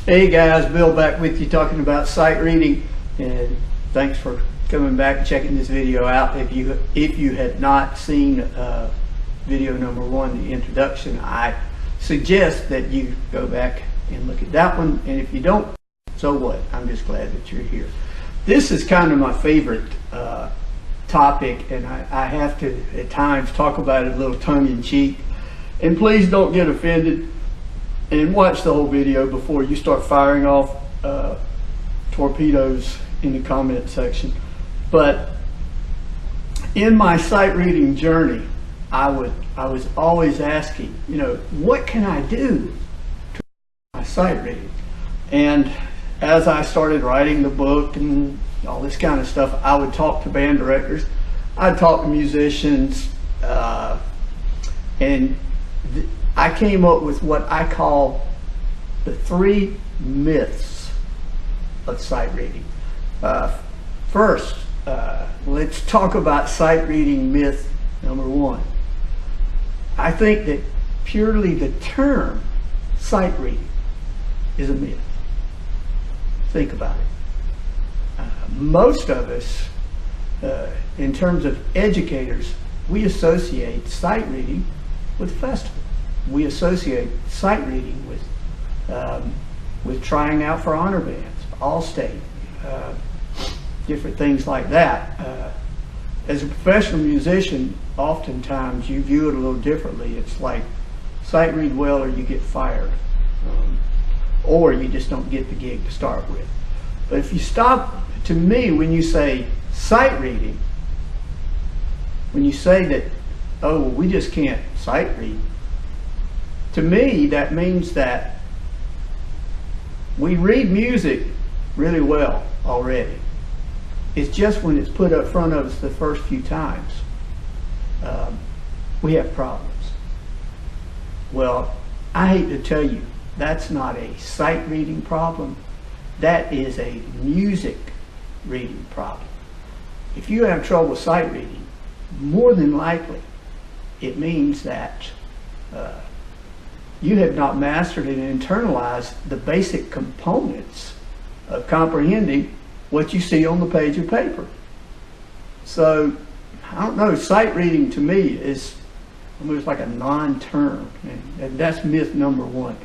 Hey guys, Bill back with you talking about sight reading, and thanks for coming back and checking this video out. If you had not seen video number 1, the introduction, I suggest that you go back and look at that one, and if you don't, so what? I'm just glad that you're here. This is kind of my favorite topic, and I have to at times talk about it a little tongue-in-cheek, and please don't get offended and watch the whole video before you start firing off torpedoes in the comment section. But in my sight reading journey, I was always asking, what can I do to my sight reading? And as I started writing the book and all this kind of stuff, I would talk to band directors, I'd talk to musicians, and I came up with what I call the 3 myths of sight reading. First, let's talk about sight reading myth number 1. I think that purely the term sight reading is a myth. Think about it. Most of us, in terms of educators, we associate sight reading with festival. We associate sight reading with trying out for honor bands, All-State, different things like that. As a professional musician, oftentimes you view it a little differently. It's like sight read well or you get fired, or you just don't get the gig to start with. But if you stop, to me, when you say sight reading, when you say that, oh, well, we just can't sight read, to me, that means that we read music really well already. It's just when it's put up front of us the first few times, we have problems. Well, I hate to tell you, that's not a sight reading problem. That is a music reading problem. If you have trouble sight reading, more than likely, it means that you have not mastered and internalized the basic components of comprehending what you see on the page of paper. So, I don't know, sight reading to me is almost like a non-term, and that's myth number 1.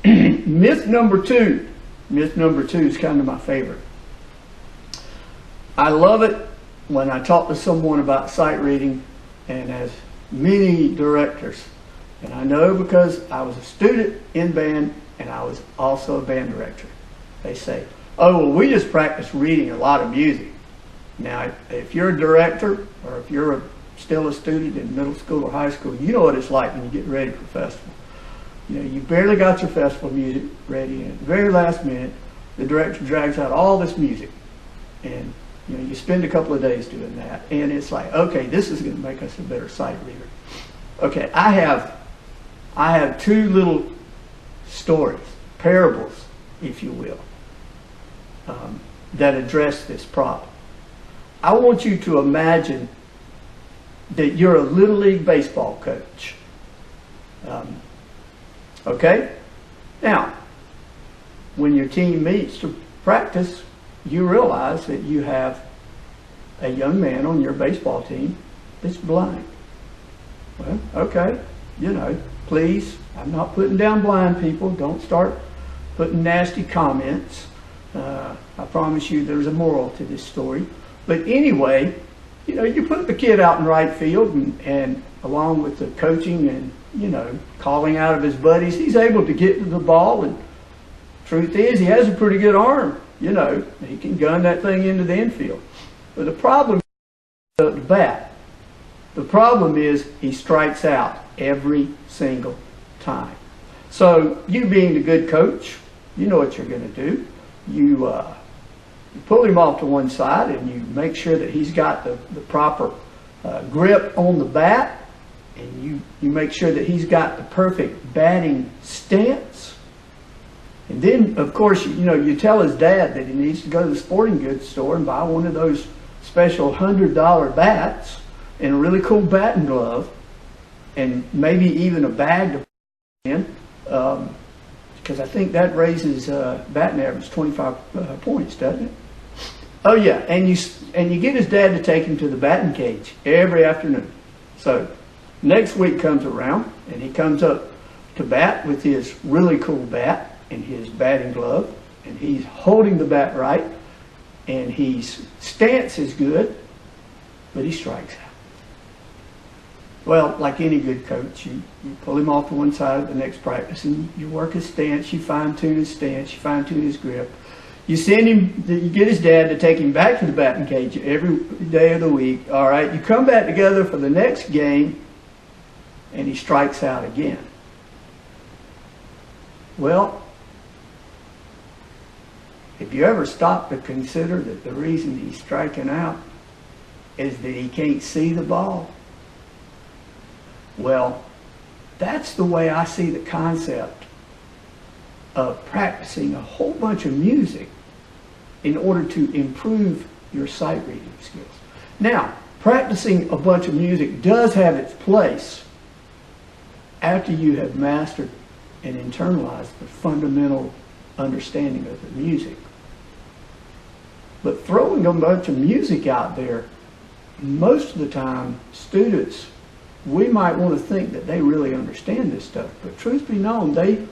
Myth number 2 is kind of my favorite. I love it when I talk to someone about sight reading, and as many directors, and I know because I was a student in band and I was also a band director, they say, oh, well, we just practice reading a lot of music. Now, if you're a director or if you're still a student in middle school or high school, you know what it's like when you get ready for festival. You barely got your festival music ready, and at the very last minute, the director drags out all this music, and you spend a couple of days doing that, and it's like, okay, this is going to make us a better sight reader. Okay, I have 2 little stories, parables, if you will, that address this problem. I want you to imagine that you're a Little League baseball coach. Okay? Now, when your team meets to practice, you realize that you have a young man on your baseball team that's blind. Well, okay, please, I'm not putting down blind people. Don't start putting nasty comments. I promise you there's a moral to this story. But anyway, you put the kid out in right field, and along with the coaching and, calling out of his buddies, he's able to get to the ball, and truth is, he has a pretty good arm. He can gun that thing into the infield. But the problem is the bat. The problem is he strikes out every single time. So you being the good coach, you know what you're going to do. You pull him off to one side and you make sure that he's got the proper grip on the bat, and you make sure that he's got the perfect batting stance. And then, of course, you tell his dad that he needs to go to the sporting goods store and buy one of those special $100 bats and a really cool batting glove, and maybe even a bag to put in. because I think that raises batting average 25 points, doesn't it? Oh yeah, and you get his dad to take him to the batting cage every afternoon. So next week comes around, and he comes up to bat with his really cool bat and his batting glove, and he's holding the bat right, and his stance is good, but he strikes out. Well, like any good coach, you pull him off to one side at the next practice, and you work his stance, you fine-tune his stance, you fine-tune his grip. You send him, you get his dad to take him back to the batting cage every day of the week. All right, you come back together for the next game, and he strikes out again. Well, have you ever stopped to consider that the reason he's striking out is that he can't see the ball? Well, that's the way I see the concept of practicing a whole bunch of music in order to improve your sight reading skills. Now, practicing a bunch of music does have its place after you have mastered and internalized the fundamental understanding of the music. But throwing a bunch of music out there, most of the time, students, we might want to think that they really understand this stuff, but truth be known, they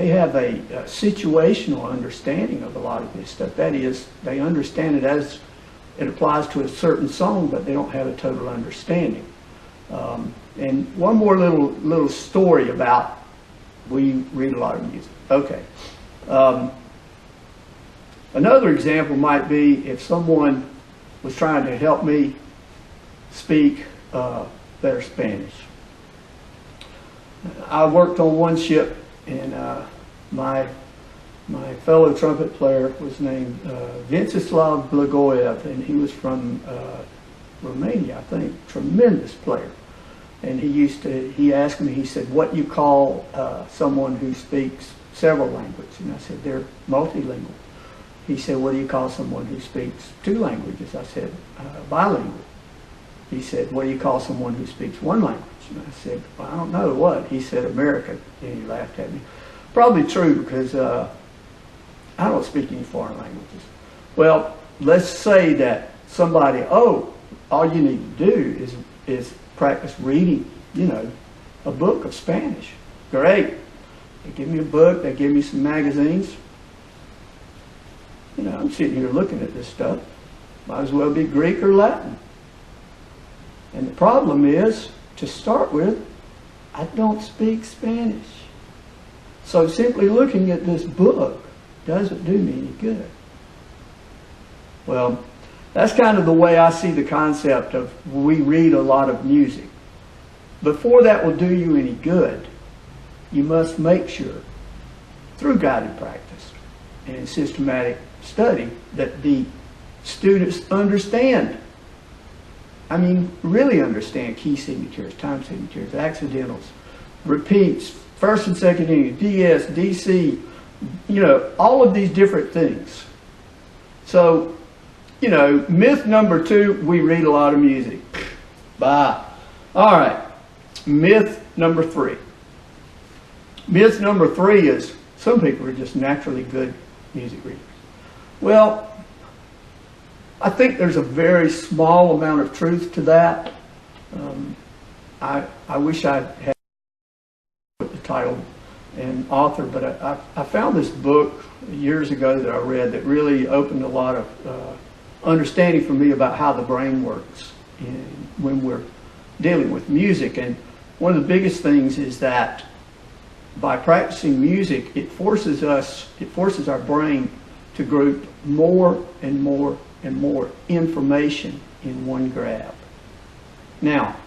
have a situational understanding of a lot of this stuff. That is, they understand it as it applies to a certain song, but they don't have a total understanding. And one more little story about, we read a lot of music. Okay. Another example might be if someone was trying to help me speak better Spanish. I worked on one ship, and my fellow trumpet player was named Venceslav Blagoev, and he was from Romania, I think. Tremendous player. And he asked me, he said, what you call someone who speaks several languages? And I said, they're multilingual. He said, what do you call someone who speaks 2 languages? I said, bilingual. He said, what do you call someone who speaks 1 language? And I said, well, I don't know what. He said, American. And he laughed at me. Probably true, because I don't speak any foreign languages. Well, let's say that somebody, all you need to do is practice reading, a book of Spanish. Great. They give me a book, they give me some magazines. I'm sitting here looking at this stuff. Might as well be Greek or Latin. And the problem is, to start with, I don't speak Spanish. So simply looking at this book doesn't do me any good. Well, that's kind of the way I see the concept of we read a lot of music. Before that will do you any good, you must make sure, through guided practice and systematic study, that the students understand. I mean, really understand key signatures, time signatures, accidentals, repeats, first and second unit, DS, DC, all of these different things. So, myth number 2, we read a lot of music. Bye. All right. Myth number 3. Myth number 3 is some people are just naturally good music readers. Well, I think there's a very small amount of truth to that. I wish I had the title and author, but I found this book years ago that I read that really opened a lot of understanding for me about how the brain works when we're dealing with music. And one of the biggest things is that by practicing music, it forces our brain to group more and more and more information in one grab. Now,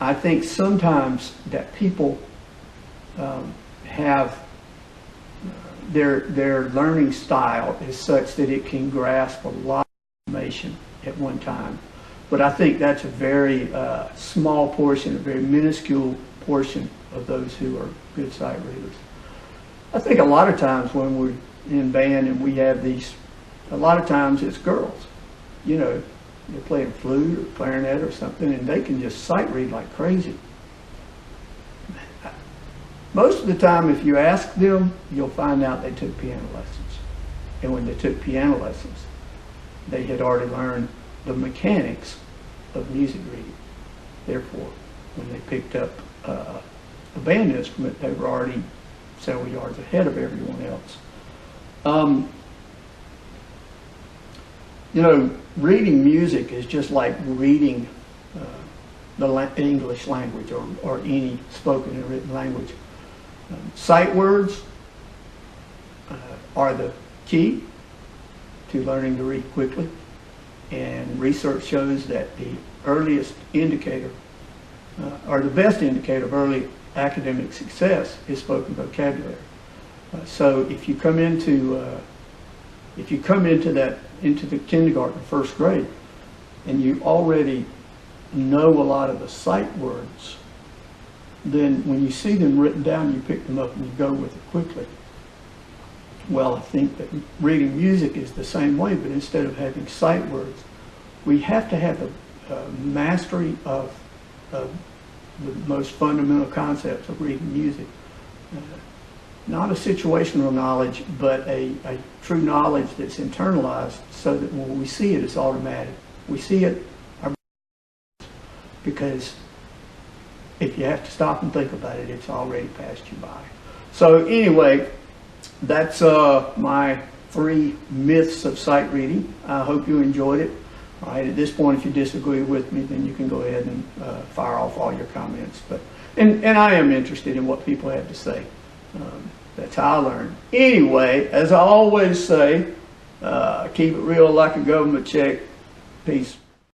I think sometimes that people have their learning style is such that it can grasp a lot of information at one time. But I think that's a very small portion, a very minuscule portion of those who are good sight readers. I think a lot of times when we're in band and we have these, a lot of times it's girls. They're playing flute or clarinet or something, and they can just sight read like crazy. Most of the time, if you ask them, you'll find out they took piano lessons. And when they took piano lessons, they had already learned the mechanics of music reading. Therefore, when they picked up a band instrument, they were already several yards ahead of everyone else. Reading music is just like reading the English language or any spoken and written language. Sight words are the key to learning to read quickly, and research shows that the earliest indicator or the best indicator of early academic success is spoken vocabulary. So if you come into the kindergarten, first grade, and you already know a lot of the sight words, then when you see them written down, you pick them up and you go with it quickly. Well, I think that reading music is the same way, but instead of having sight words, we have to have a mastery of the most fundamental concepts of reading music. Not a situational knowledge, but a true knowledge that's internalized so that when we see it, it's automatic. We see it, because if you have to stop and think about it, it's already passed you by. So anyway, that's my 3 myths of sight reading. I hope you enjoyed it. All right, at this point, if you disagree with me, then you can go ahead and fire off all your comments. And I am interested in what people have to say. That's how I learn. Anyway, as I always say, keep it real like a government check. Peace.